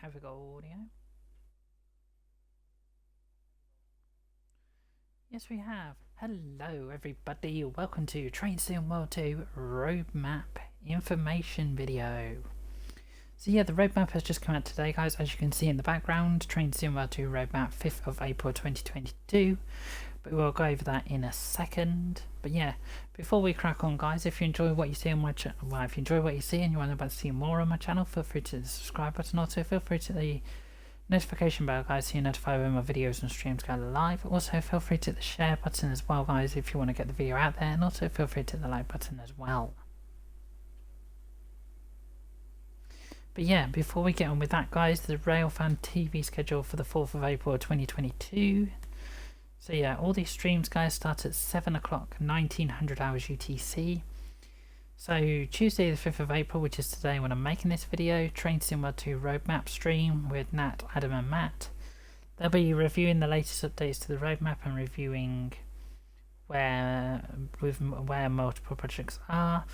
Have we got audio? Yes, we have. Hello, everybody. Welcome to Train Sim World 2 Roadmap Information video. So yeah, the roadmap has just come out today, guys. As you can see in the background, Train Sim World 2 Roadmap 5th of April 2022. But we'll go over that in a second. But yeah, before we crack on, guys, if you enjoy what you see on my channel, well, if you enjoy what you see and you want to see more on my channel, feel free to hit the subscribe button. Also, feel free to the notification bell, guys, so you're notified when my videos and streams go live. Also, feel free to hit the share button as well, guys, if you want to get the video out there. And also, feel free to hit the like button as well. But yeah, before we get on with that, guys, the Railfan TV schedule for the 4th of April 2022. So yeah, all these streams, guys, start at 7 o'clock, 1900 hours UTC. So Tuesday the 5th of April, which is today when I'm making this video, Train Sim World 2 Roadmap stream with Nat, Adam and Matt. They'll be reviewing the latest updates to the roadmap and reviewing where multiple projects are.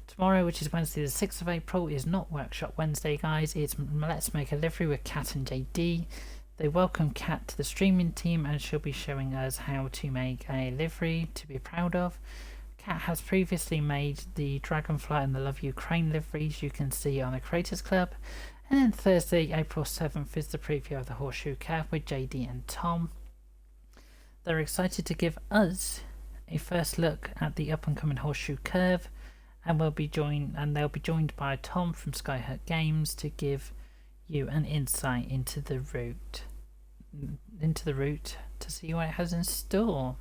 Tomorrow, which is Wednesday the 6th of April, is not Workshop Wednesday, guys. It's Let's Make a Livery with Kat and JD. They welcome Kat to the streaming team and she'll be showing us how to make a livery to be proud of. Kat has previously made the Dragonfly and the Love Ukraine liveries you can see on the Creators Club. And then Thursday, April 7th is the preview of the Horseshoe Curve with JD and Tom. They're excited to give us a first look at the up and coming Horseshoe Curve, and they'll be joined by Tom from Skyhook Games to give you an insight into the route to see what it has in store.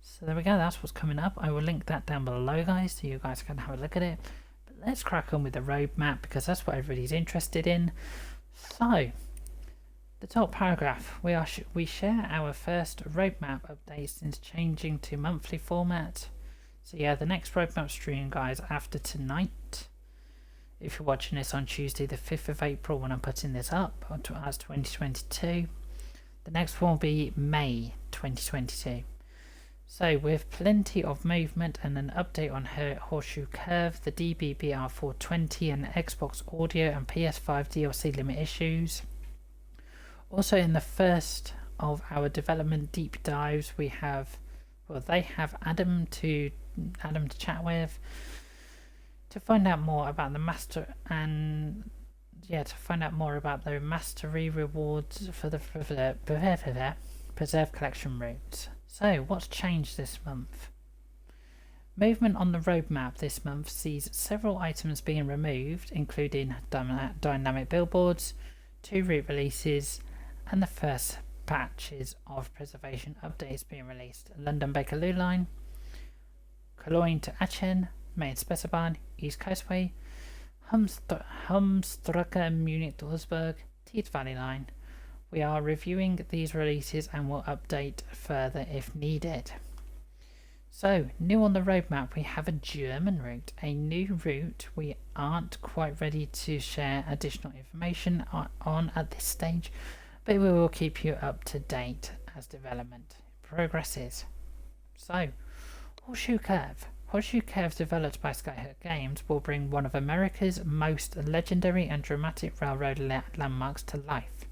So there we go, that's what's coming up. I will link that down below, guys, so you guys can have a look at it. But let's crack on with the roadmap because that's what everybody's interested in. So, the top paragraph, we share our first roadmap update since changing to monthly format. So yeah, the next roadmap stream, guys, after tonight, if you're watching this on Tuesday the 5th of April when I'm putting this up as 2022, the next one will be May 2022. So with plenty of movement and an update on her Horseshoe Curve, the DBBR420 and Xbox Audio and PS5 DLC limit issues. Also in the first of our development deep dives, we have, well, they have Adam to chat with to find out more about the master and to find out more about the mastery rewards for the Preserve Collection routes. So, what's changed this month? Movement on the roadmap this month sees several items being removed, including dynamic billboards, 2 route releases, and the first patches of preservation updates being released. London Bakerloo line, Cologne to Aachen, Main Spessebahn, East Coastway, Humstrucker Munich to Augsburg, Tees Valley line. We are reviewing these releases and will update further if needed. So, new on the roadmap, we have a German route, a new route we aren't quite ready to share additional information on at this stage, but we will keep you up to date as development progresses. So, Horseshoe Curve. Horseshoe Curve, developed by Skyhook Games, will bring one of America's most legendary and dramatic railroad landmarks to life.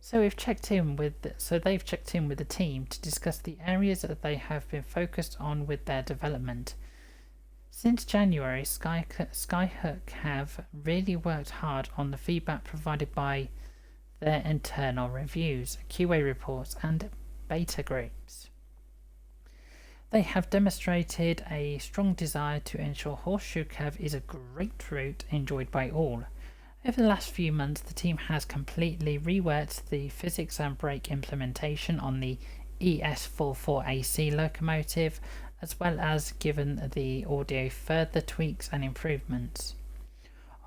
So they've checked in with the team to discuss the areas that they have been focused on with their development. Since January, Skyhook have really worked hard on the feedback provided by their internal reviews, QA reports, and beta groups. They have demonstrated a strong desire to ensure Horseshoe Curve is a great route enjoyed by all. Over the last few months, the team has completely reworked the physics and brake implementation on the ES44AC locomotive, as well as given the audio further tweaks and improvements.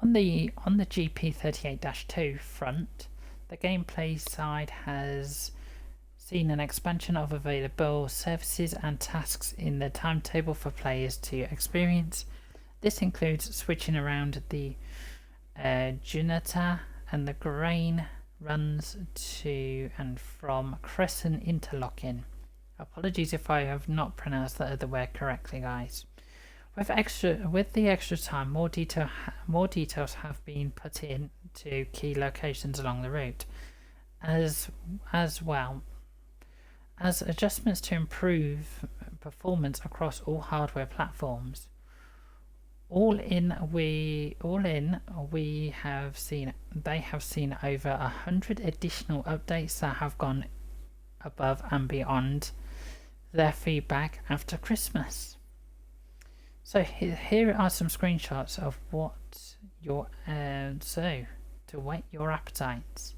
On the GP38-2 front, the gameplay side has seen an expansion of available services and tasks in the timetable for players to experience. This includes switching around the Junata and the grain runs to and from Crescent Interlocking. Apologies if I have not pronounced that other word correctly, guys. With the extra time, more details have been put in to key locations along the route, as well as adjustments to improve performance across all hardware platforms. They have seen over 100 additional updates that have gone above and beyond their feedback after Christmas. So here are some screenshots of what your to whet your appetites.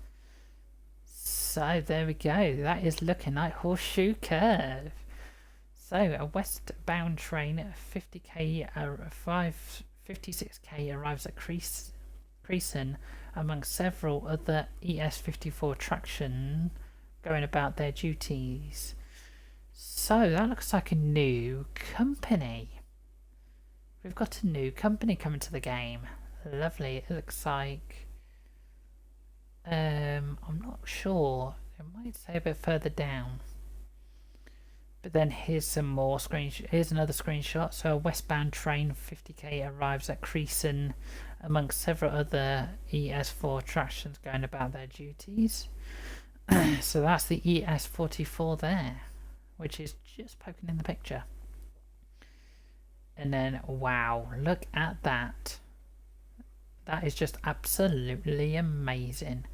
So there we go. That is looking like Horseshoe Curve. So a westbound train 56k arrives at Creason amongst several other ES54 traction going about their duties. So that looks like a new company. We've got a new company coming to the game. Lovely. It looks like I'm not sure. It might say a bit further down. But then here's some more here's another screenshot. So a westbound train 50k arrives at Creason amongst several other ES4 tractions going about their duties. So that's the ES44 there, which is just poking in the picture. And then, wow, look at that. That is just absolutely amazing.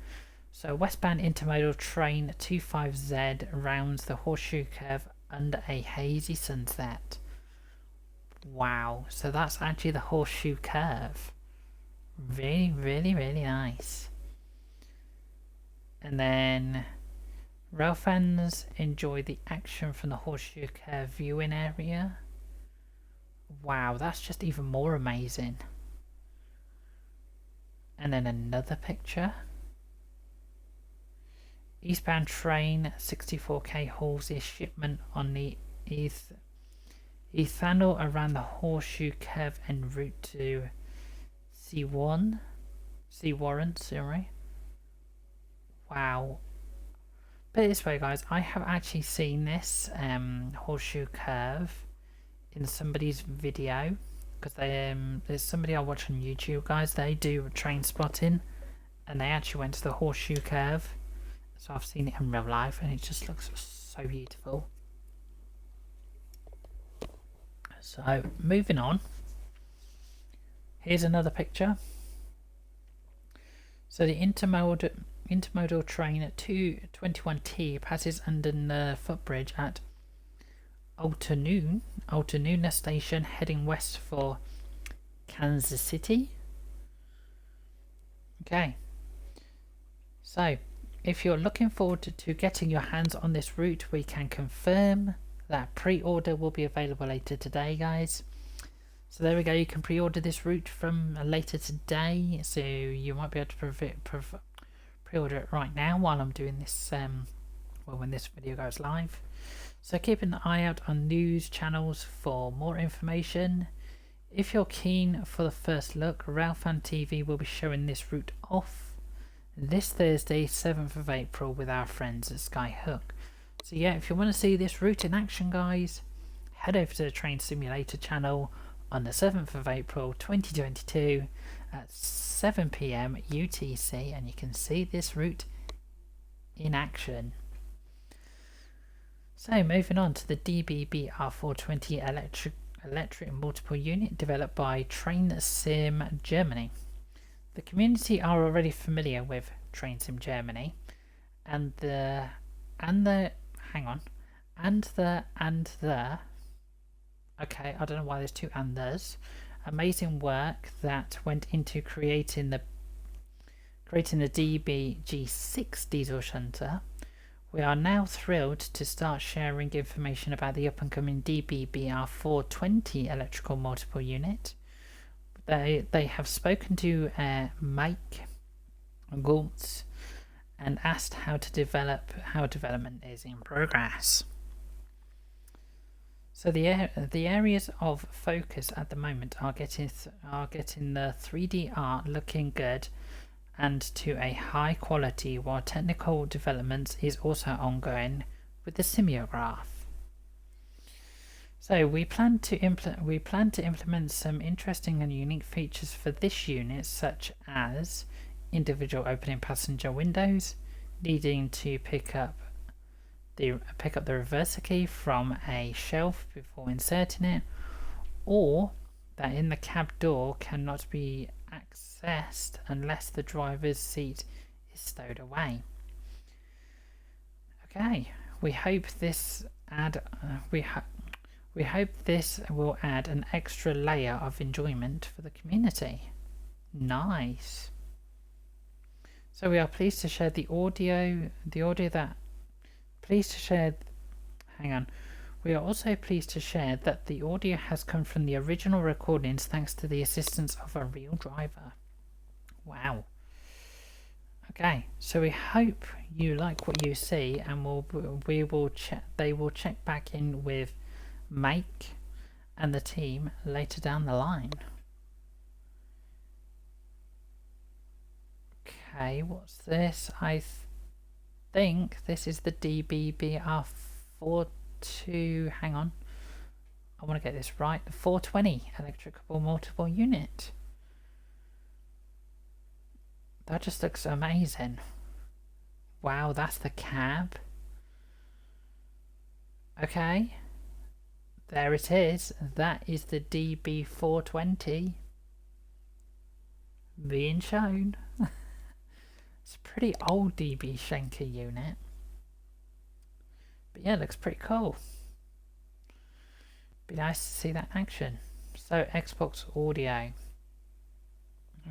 So westbound intermodal train 25Z rounds the Horseshoe Curve under a hazy sunset. Wow, so that's actually the Horseshoe Curve. Really, really, really nice. And then Railfans enjoy the action from the Horseshoe Curve viewing area. Wow, that's just even more amazing. And then another picture. Eastbound train 64k hauls its shipment on the ethanol around the Horseshoe Curve en route to C1. Sorry. Wow. Put it this way, guys, I have actually seen this Horseshoe Curve in somebody's video, because there's somebody I watch on YouTube, guys. They do train spotting, and they actually went to the Horseshoe Curve. So I've seen it in real life, and it just looks so beautiful. So moving on, here's another picture. So the intermodal train at 221T passes under the footbridge at Altoona Station, heading west for Kansas City. Okay, so if you're looking forward to getting your hands on this route, we can confirm that pre-order will be available later today, guys. So there we go, you can pre-order this route from later today, so you might be able to pre-order it right now while I'm doing this, well, when this video goes live. So keep an eye out on news channels for more information. If you're keen for the first look, Railfan TV will be showing this route off this Thursday, 7th of April, with our friends at Skyhook. So yeah, if you want to see this route in action, guys, head over to the Train Simulator channel on the 7th of April 2022 at 7 PM UTC, and you can see this route in action. So moving on to the DBBR420 electric multiple unit developed by Train Sim Germany. The community are already familiar with Train Sim Germany and the okay, I don't know why there's two and there's amazing work that went into creating the DBG6 diesel shunter. We are now thrilled to start sharing information about the up and coming DBBR420 electrical multiple unit. They have spoken to Mike Gultz and asked how development is in progress. So the areas of focus at the moment are getting the 3D art looking good and to a high quality, while technical development is also ongoing with the Simiograph. So we plan to implement some interesting and unique features for this unit, such as individual opening passenger windows, needing to pick up the reverser key from a shelf before inserting it, or that in the cab door cannot be accessed unless the driver's seat is stowed away. Okay, we hope this will add an extra layer of enjoyment for the community. Nice. So we are pleased to share the audio that we are also pleased to share that the audio has come from the original recordings thanks to the assistance of a real driver. Wow. Okay, so we hope you like what you see, and they will check back in with Make and the team later down the line. Okay, what's this? I think this is the DBBR42. Hang on, I want to get this right. The 420 electrical multiple unit. That just looks amazing. Wow, that's the cab. Okay, there it is. That is the DB420 being shown. It's a pretty old DB Schenker unit, but yeah, it looks pretty cool. Be nice to see that in action. So Xbox audio.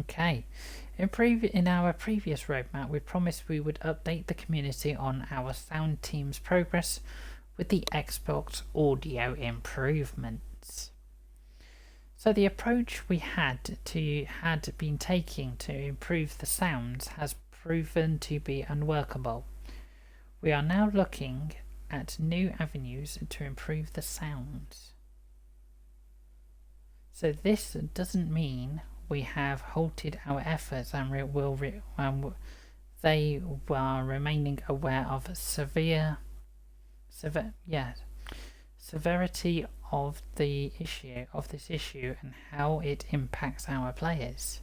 Okay, in our previous roadmap, we promised we would update the community on our sound team's progress with the Xbox audio improvements. So the approach we had been taking to improve the sounds has proven to be unworkable. We are now looking at new avenues to improve the sounds. So this doesn't mean we have halted our efforts, and they are remaining aware of severity of this issue and how it impacts our players.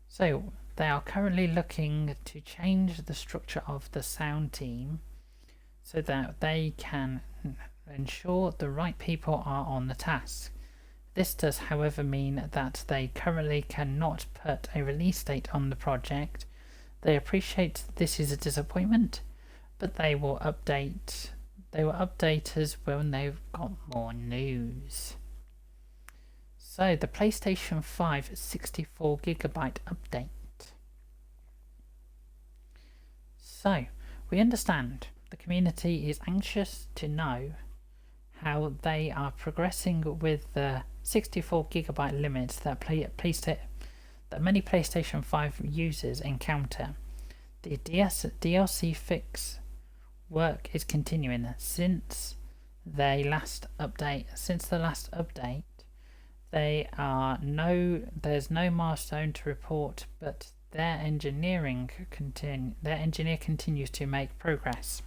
So they are currently looking to change the structure of the sound team so that they can ensure the right people are on the task. This does, however, mean that they currently cannot put a release date on the project. They appreciate this is a disappointment, but they will update us when they've got more news. So the PlayStation 5 64GB update. So we understand the community is anxious to know how they are progressing with the 64GB limits that many PlayStation 5 users encounter. The DLC fix work is continuing since the last update. There's no milestone to report, but their engineer continues to make progress.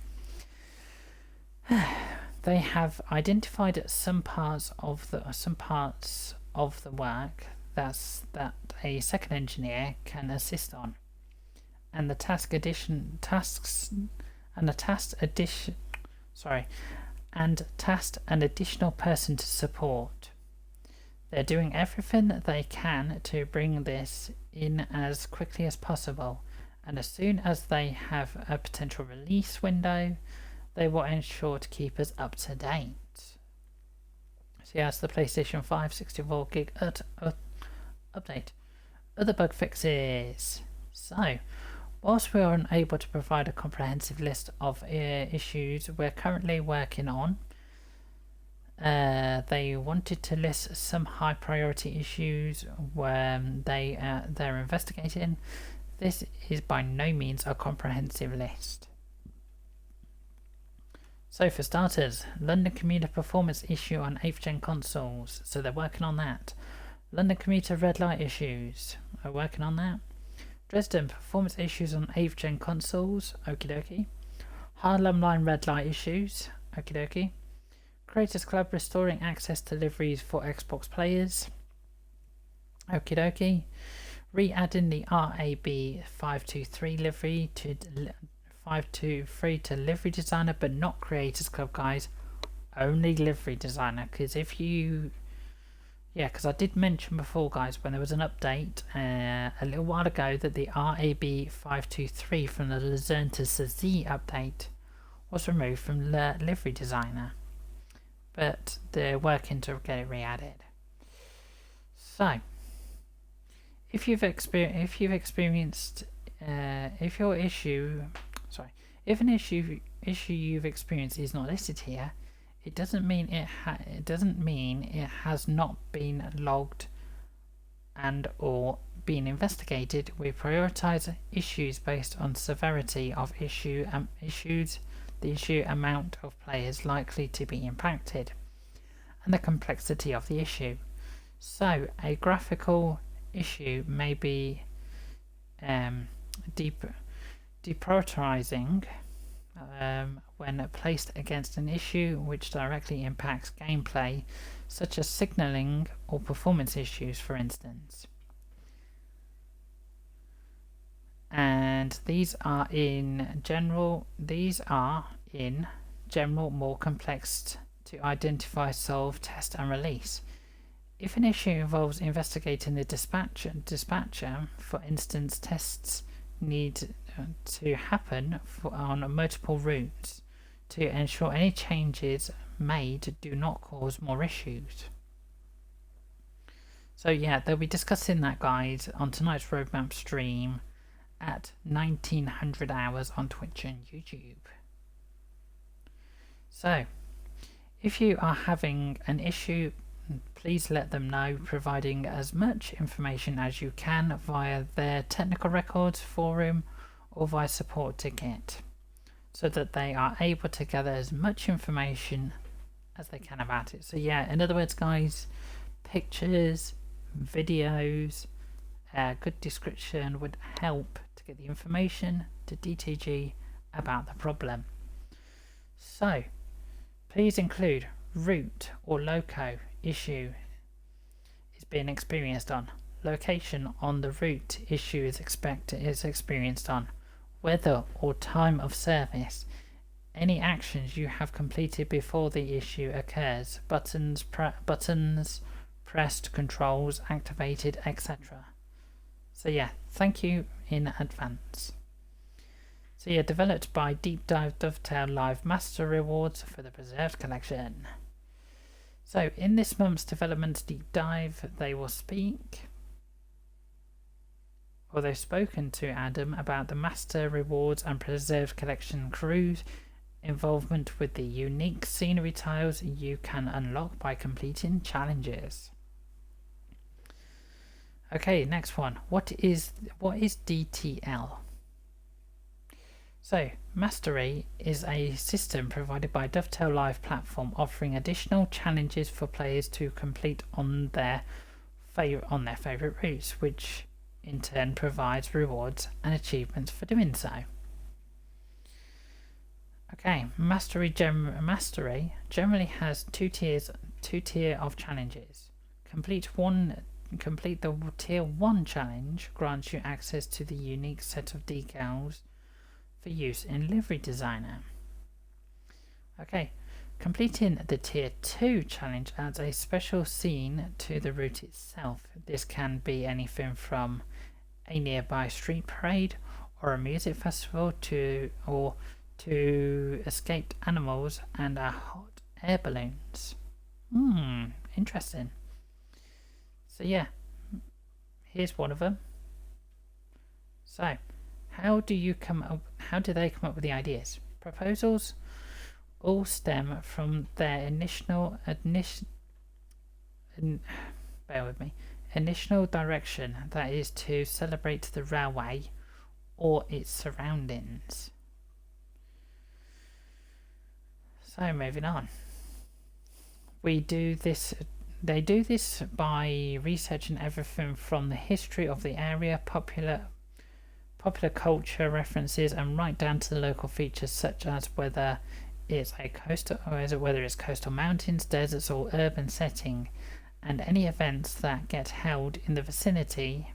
They have identified some parts of the work that a second engineer can assist on, and the task an additional person to support. They're doing everything they can to bring this in as quickly as possible, and as soon as they have a potential release window, they will ensure to keep us up to date. So yeah, that's the PlayStation 5 64GB update. Other bug fixes. So, whilst we are unable to provide a comprehensive list of issues we're currently working on, they wanted to list some high priority issues where they're investigating. This is by no means a comprehensive list. So for starters, London commuter performance issue on 8th gen consoles, so they're working on that. London commuter red light issues, are working on that. Dresden performance issues on 8th gen consoles, okie dokie. Harlem line red light issues, okie dokie. Creators Club restoring access to deliveries for Xbox players, okie dokie. Re-adding the RAB 523 livery to 523 to livery designer, but not Creators Club, guys. Only livery designer, because if you, because I did mention before, guys, when there was an update a little while ago that the RAB 523 from the Luzerne to Z update was removed from the livery designer, but they're working to get it re-added. So if an issue you've experienced is not listed here, it doesn't mean it has not been logged and or been investigated. We prioritize issues based on severity of issues, the issue, amount of players likely to be impacted, and the complexity of the issue. So a graphical issue may be deprioritizing when placed against an issue which directly impacts gameplay, such as signaling or performance issues, for instance. And these are in general more complex to identify, solve, test and release. If an issue involves investigating the dispatcher, for instance, tests need to happen on multiple routes to ensure any changes made do not cause more issues. So yeah, they'll be discussing that, guys, on tonight's roadmap stream at 1900 hours on Twitch and YouTube. So if you are having an issue, please let them know, providing as much information as you can via their technical records forum or via support ticket, so that they are able to gather as much information as they can about it. So yeah, in other words, guys, pictures, videos, good description would help to get the information to DTG about the problem. So please include route or loco issue is being experienced on, location on the route issue is experienced on, weather or time of service, any actions you have completed before the issue occurs, buttons pressed, controls activated, etc. So yeah, thank you in advance. So yeah, developed by Deep Dive Dovetail Live Master Rewards for the Preserved Collection. So in this month's development deep dive, they've spoken to Adam about the Master Rewards and Preserved Collection crews, involvement with the unique scenery tiles you can unlock by completing challenges. Okay, next one. What is DTL? So, Mastery is a system provided by Dovetail Live platform, offering additional challenges for players to complete on their favorite routes, which in turn provides rewards and achievements for doing so. Okay, Mastery generally has two tier of challenges. Complete the tier 1 challenge grants you access to the unique set of decals for use in Livery Designer. Okay, completing the tier 2 challenge adds a special scene to the route itself. This can be anything from a nearby street parade or a music festival to escaped animals and hot air balloons. Interesting. So yeah, here's one of them. So how do they come up with the ideas? Proposals all stem from their initial direction, that is to celebrate the railway or its surroundings. So moving on. They do this by researching everything from the history of the area, popular culture references, and right down to the local features, such as whether it's coastal mountains, deserts, or urban setting, and any events that get held in the vicinity.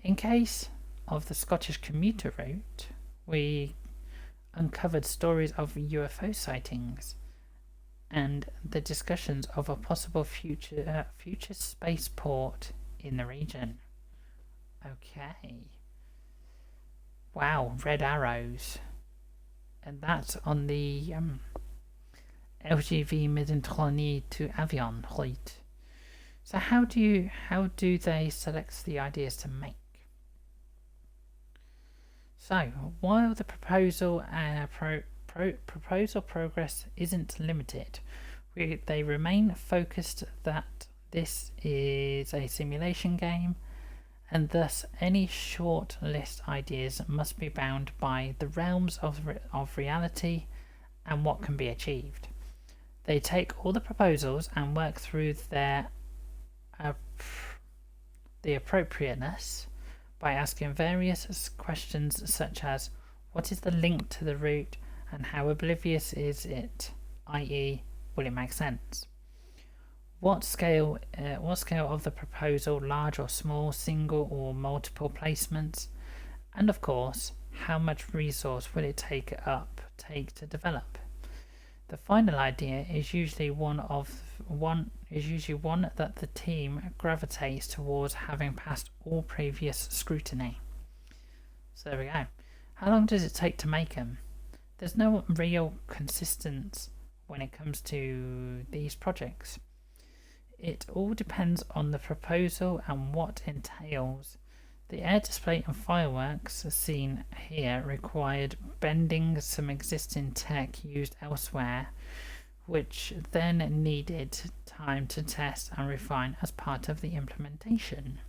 In case of the Scottish commuter route, we uncovered stories of UFO sightings and the discussions of a possible future spaceport in the region. Okay. Wow, red arrows. And that's on the LGV Méditerranée to Avion fleet. So how do they select the ideas to make? So while the proposal progress isn't limited, they remain focused that this is a simulation game, and thus any short list ideas must be bound by the realms of reality and what can be achieved. They take all the proposals and work through the appropriateness by asking various questions such as what is the link to the route and how oblivious is it, i.e. will it make sense? What scale of the proposal, large or small, single or multiple placements, and of course, how much resource will it take to develop? The final idea is usually one that the team gravitates towards having passed all previous scrutiny. So there we go. How long does it take to make them? There's no real consistency when it comes to these projects. It all depends on the proposal and what entails. The air display and fireworks seen here required bending some existing tech used elsewhere, which then needed time to test and refine as part of the implementation.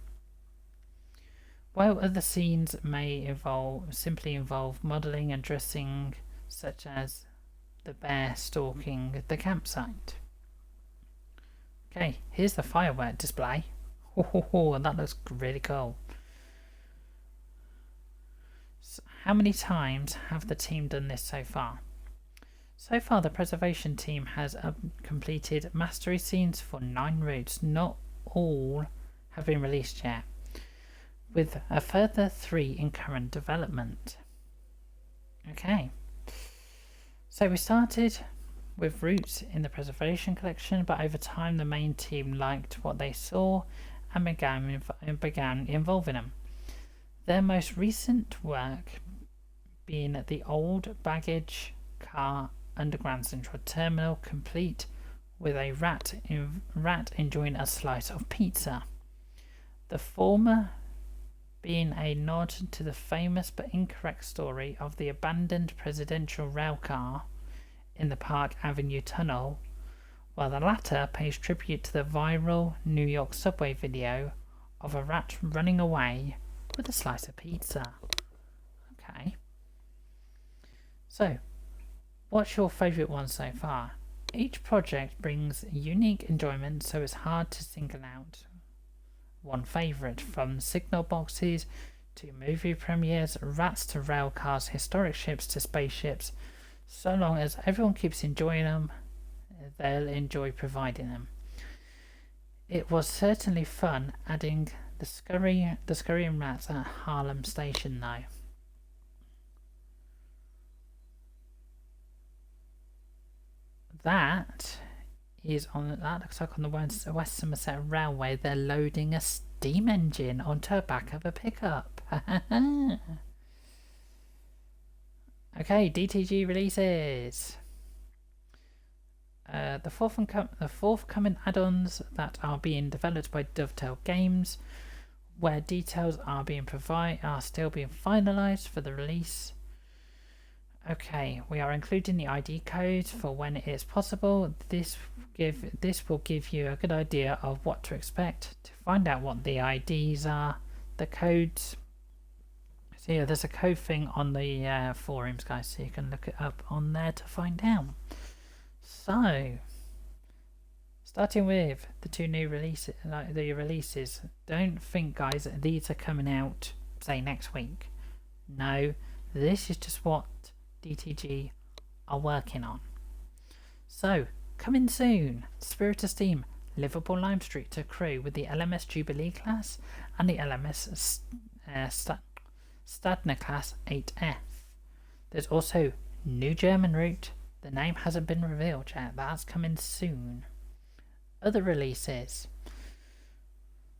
While other scenes may simply involve modelling and dressing, such as the bear stalking the campsite. Okay, here's the firework display. Oh, that looks really cool. So how many times have the team done this so far? So far, the preservation team has completed mastery scenes for 9 routes. Not all have been released yet, with a further 3 in current development. Okay, so we started with routes in the preservation collection, but over time the main team liked what they saw and began involving them. Their most recent work being the old baggage car underground central terminal, complete with a rat enjoying a slice of pizza. The former being a nod to the famous but incorrect story of the abandoned presidential rail car in the Park Avenue Tunnel, while the latter pays tribute to the viral New York subway video of a rat running away with a slice of pizza. Okay. So, what's your favourite one so far? Each project brings unique enjoyment, so it's hard to single out one favourite, from signal boxes to movie premieres, rats to rail cars, historic ships to spaceships. So long as everyone keeps enjoying them, they'll enjoy providing them. It was certainly fun adding the scurrying rats at Harlem Station though. That looks like on the West Somerset Railway they're loading a steam engine onto the back of a pickup. Okay, DTG releases. The forthcoming add-ons that are being developed by Dovetail Games, where details are still being finalised for the release. Okay, we are including the ID code for when it is possible. This will give you a good idea of what to expect. To find out what the IDs are, the codes. So yeah, there's a code thing on the forums, guys, so you can look it up on there to find out. So, starting with the 2 new releases, don't think, guys, that these are coming out, say, next week. No, this is just what DTG are working on. So, coming soon, Spirit of Steam, Liverpool Lime Street to crew with the LMS Jubilee class and the LMS Stadner Class 8F. There's also new German route. The name hasn't been revealed yet. That's coming soon. Other releases.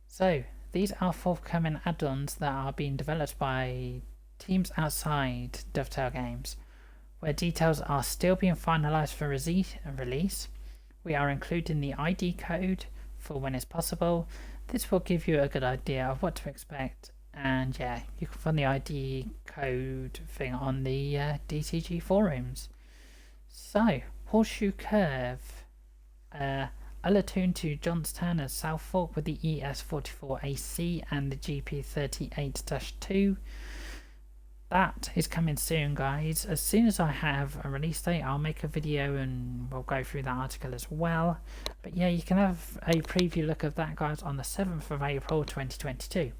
So, these are forthcoming add-ons that are being developed by teams outside Dovetail Games, where details are still being finalised for release. We are including the ID code for when it's possible. This will give you a good idea of what to expect, and yeah, you can find the ID code thing on the DTG forums. So, Horseshoe Curve, Ullathorne to Johnstown and South Fork with the ES44AC and the GP38-2. That is coming soon, guys. As soon as I have a release date, I'll make a video and we'll go through that article as well. But yeah, you can have a preview look of that, guys, on the 7th of April 2022.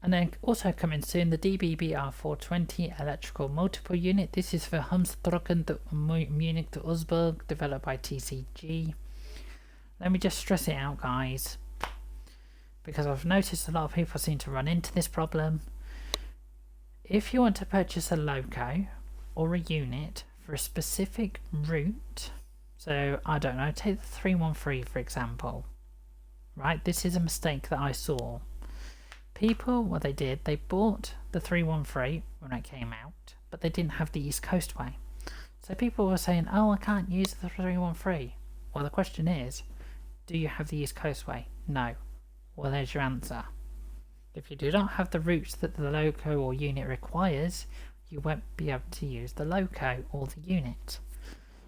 And then also coming soon, the DBBR420 electrical multiple unit. This is for Humstrucken to Munich to Usburg, developed by TCG. Let me just stress it out, guys, because I've noticed a lot of people seem to run into this problem. If you want to purchase a loco or a unit for a specific route, so I don't know, take the 313 for example, right? This is a mistake that I saw. People, what they did, they bought the 313 when it came out, but they didn't have the East Coast way. So people were saying, oh, I can't use the 313. Well, the question is, do you have the East Coast way? No. Well, there's your answer. If you do not have the routes that the loco or unit requires, you won't be able to use the loco or the unit.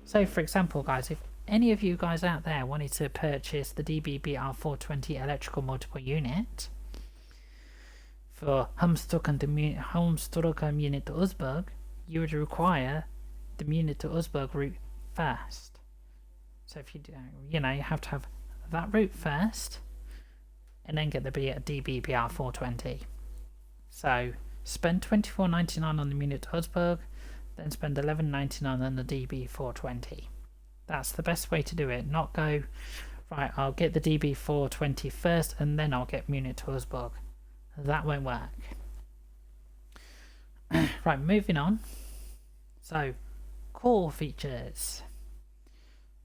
So, for example, guys, if any of you guys out there wanted to purchase the DBBR420 electrical multiple unit for Humstrucken Munich to Usburg, you would require the Munich to Usburg route first. So if you do, you have to have that route first, and then get the DBBR420. So spend $24.99 on the Munich to Usburg, then spend $11.99 on the DB420. That's the best way to do it. Not go, right, I'll get the DB420 first and then I'll get Munich to Usburg. That won't work. Right, moving on. So, core features.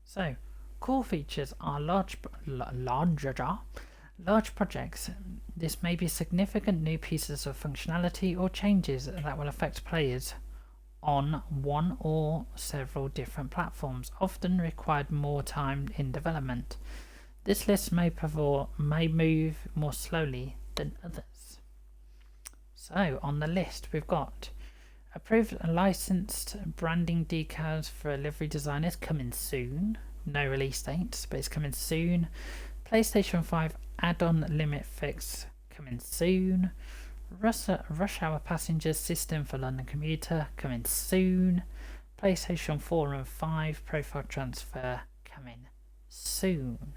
So, core features are large projects. This may be significant new pieces of functionality or changes that will affect players on one or several different platforms, often required more time in development. This list may move more slowly than others. So on the list we've got approved and licensed branding decals for livery designers coming soon. No release dates, but it's coming soon. PlayStation 5 add-on limit fix coming soon. Rush Hour Passenger System for London Commuter coming soon. PlayStation 4 and 5 Profile Transfer coming soon.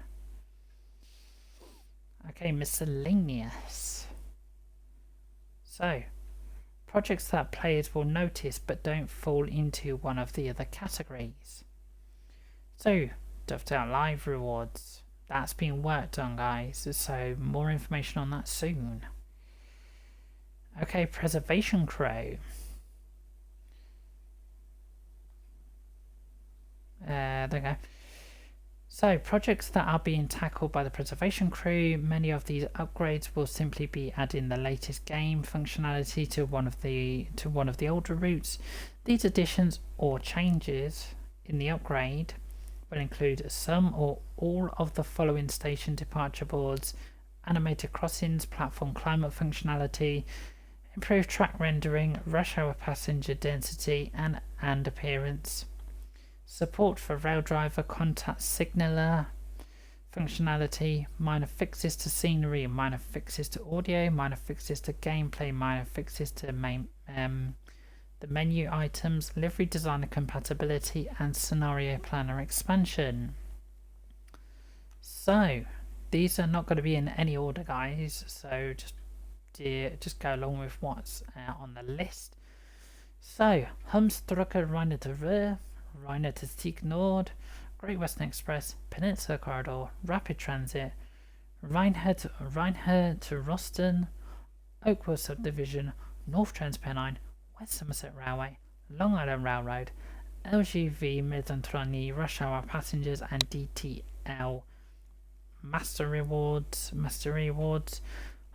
Okay, Miscellaneous. So, projects that players will notice but don't fall into one of the other categories. So, Dovetail Live rewards. That's being worked on, guys, so more information on that soon. Okay, Preservation Crew. There we go. So, projects that are being tackled by the Preservation Crew, many of these upgrades will simply be adding the latest game functionality to one of the older routes. These additions or changes in the upgrade will include some or all of the following station departure boards: animated crossings, platform climate functionality, improved track rendering, rush hour passenger density and appearance, support for rail driver contact signaler functionality, minor fixes to scenery, minor fixes to audio, minor fixes to gameplay, minor fixes to the menu items, livery designer compatibility, and scenario planner expansion. So these are not going to be in any order, guys, so just go along with what's on the list. So Humstrucker Rhine to Ruhr, Rhine to Sieg Nord, Great Western Express, Peninsula Corridor, Rapid Transit, Rheinher to Rosten, Oakville Subdivision, North Transpennine, West Somerset Railway, Long Island Railroad, LGV Mid-Atlantic Rush Hour Passengers and DTL Master Rewards,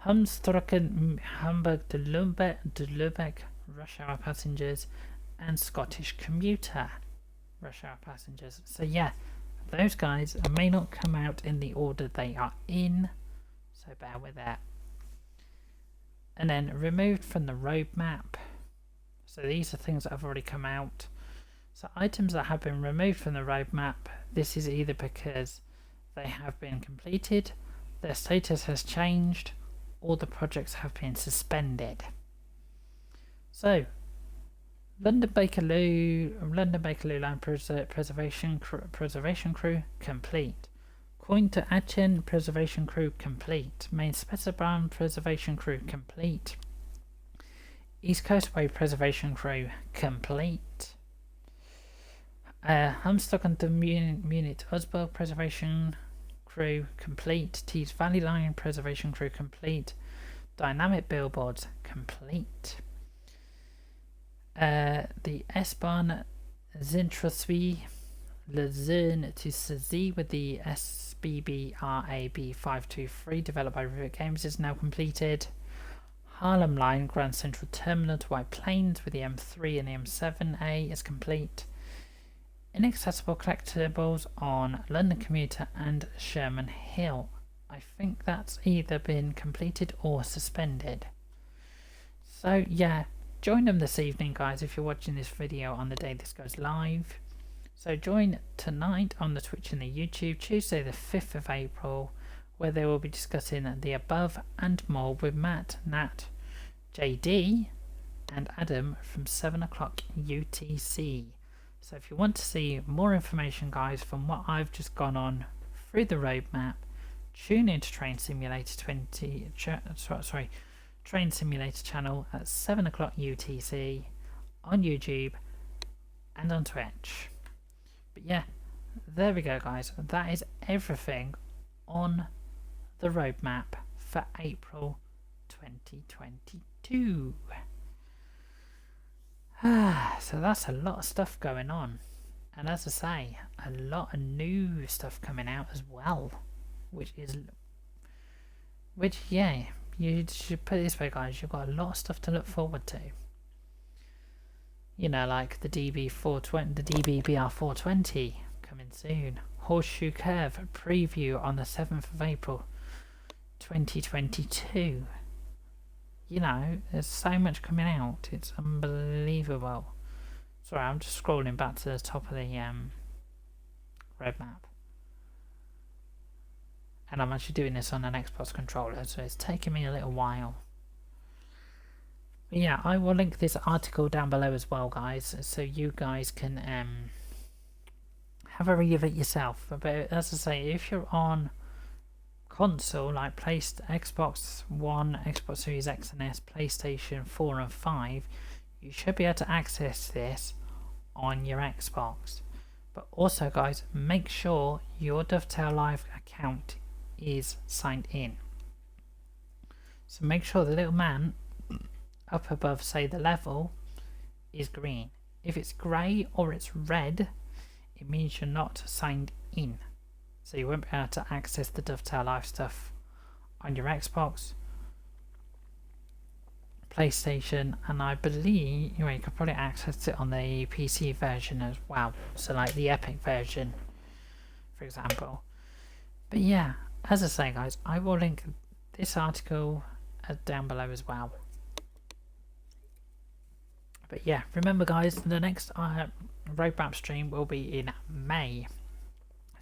Humstrucken, Hamburg to Lubeck Rush Hour Passengers, and Scottish Commuter Rush Hour Passengers. So yeah, those guys may not come out in the order they are in, so bear with that. And then removed from the roadmap. So these are things that have already come out. So items that have been removed from the roadmap, this is either because they have been completed, their status has changed, or the projects have been suspended. So London Bakerloo Line Preservation Crew complete. Coin to Atchen Preservation Crew complete. Main Spessarbrand Preservation Crew complete. East Coastway Preservation Crew complete. Humstock and Munich Usburg Preservation Crew complete. Tees Valley Line Preservation Crew complete. Dynamic Billboards complete. The S-Bahn Zintraswy Luzern to Sazi with the SBBRAB 523 developed by Rivet Games is now completed. Harlem Line Grand Central Terminal to White Plains with the M3 and the M7A is complete. Inaccessible collectibles on London Commuter and Sherman Hill. I think that's either been completed or suspended. So yeah, join them this evening, guys, if you're watching this video on the day this goes live. So join tonight on the Twitch and the YouTube, Tuesday the 5th of April, where they will be discussing the above and more with Matt, Nat, JD and Adam from 7 o'clock UTC. So if you want to see more information, guys, from what I've just gone on through the roadmap, tune into Train Simulator Train Simulator channel at 7 o'clock UTC on YouTube and on Twitch. But yeah, there we go, guys. That is everything on the roadmap for April 2022. So that's a lot of stuff going on, and as I say, a lot of new stuff coming out as well, which yeah, you should put it this way, guys, you've got a lot of stuff to look forward to. You know, like the DBBR 420 coming soon. Horseshoe Curve preview on the 7th of April 2022. You know, there's so much coming out. It's unbelievable. Sorry, I'm just scrolling back to the top of the roadmap. And I'm actually doing this on an Xbox controller, so it's taking me a little while. But yeah, I will link this article down below as well, guys, so you guys can have a read of it yourself. But as I say, if you're on console like Xbox One, Xbox Series X and S, PlayStation 4 and 5, you should be able to access this on your Xbox. But also, guys, make sure your Dovetail Live account is signed in. So make sure the little man up above, say, the level is green. If it's grey or it's red, it means you're not signed in. So you won't be able to access the Dovetail Live stuff on your Xbox, PlayStation, and I believe you could probably access it on the PC version as well. So like the Epic version, for example. But yeah, as I say, guys, I will link this article down below as well. But yeah, remember, guys, the next roadmap stream will be in May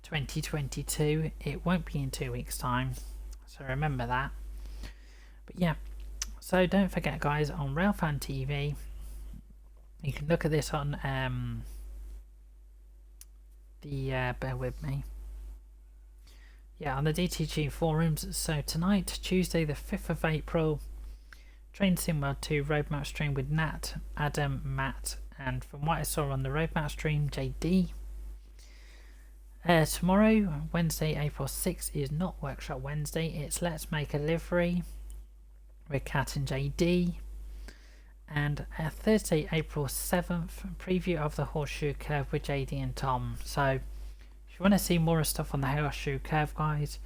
2022. It won't be in 2 weeks' time, so remember that. But yeah, so don't forget, guys, on Railfan TV, you can look at this on bear with me. Yeah, on the DTG forums. So tonight, Tuesday the 5th of April, Train Sim World 2 roadmap stream with Nat, Adam, Matt, and from what I saw on the roadmap stream, JD. Tomorrow, Wednesday, April 6th, is not Workshop Wednesday, it's Let's Make a Livery. with Kat and JD. And a Thursday, April 7th, preview of the Horseshoe Curve with JD and Tom. So if you want to see more stuff on the Horseshoe Curve, guys,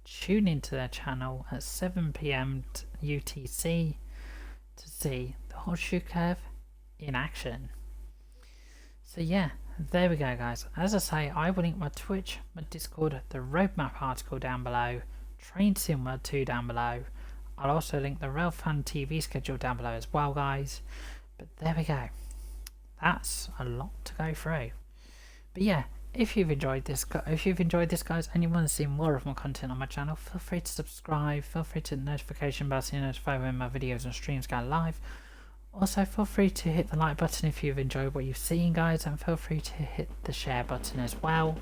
tune into their channel at 7 PM UTC to see the Horseshoe Curve in action. So yeah, there we go, guys. As I say, I will link my Twitch, my Discord, the roadmap article down below, Train Sim World 2 down below. I'll also link the Railfan TV schedule down below as well, guys. But there we go. That's a lot to go through. But yeah, if you've enjoyed this, guys, and you want to see more of my content on my channel, feel free to subscribe. Feel free to hit the notification bell so you're notified when my videos and streams go live. Also, feel free to hit the like button if you've enjoyed what you've seen, guys, and feel free to hit the share button as well.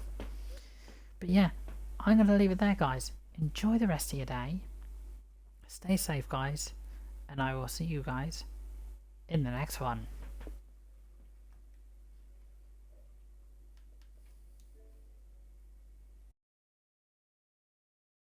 But yeah, I'm going to leave it there, guys. Enjoy the rest of your day. Stay safe, guys, and I will see you guys in the next one.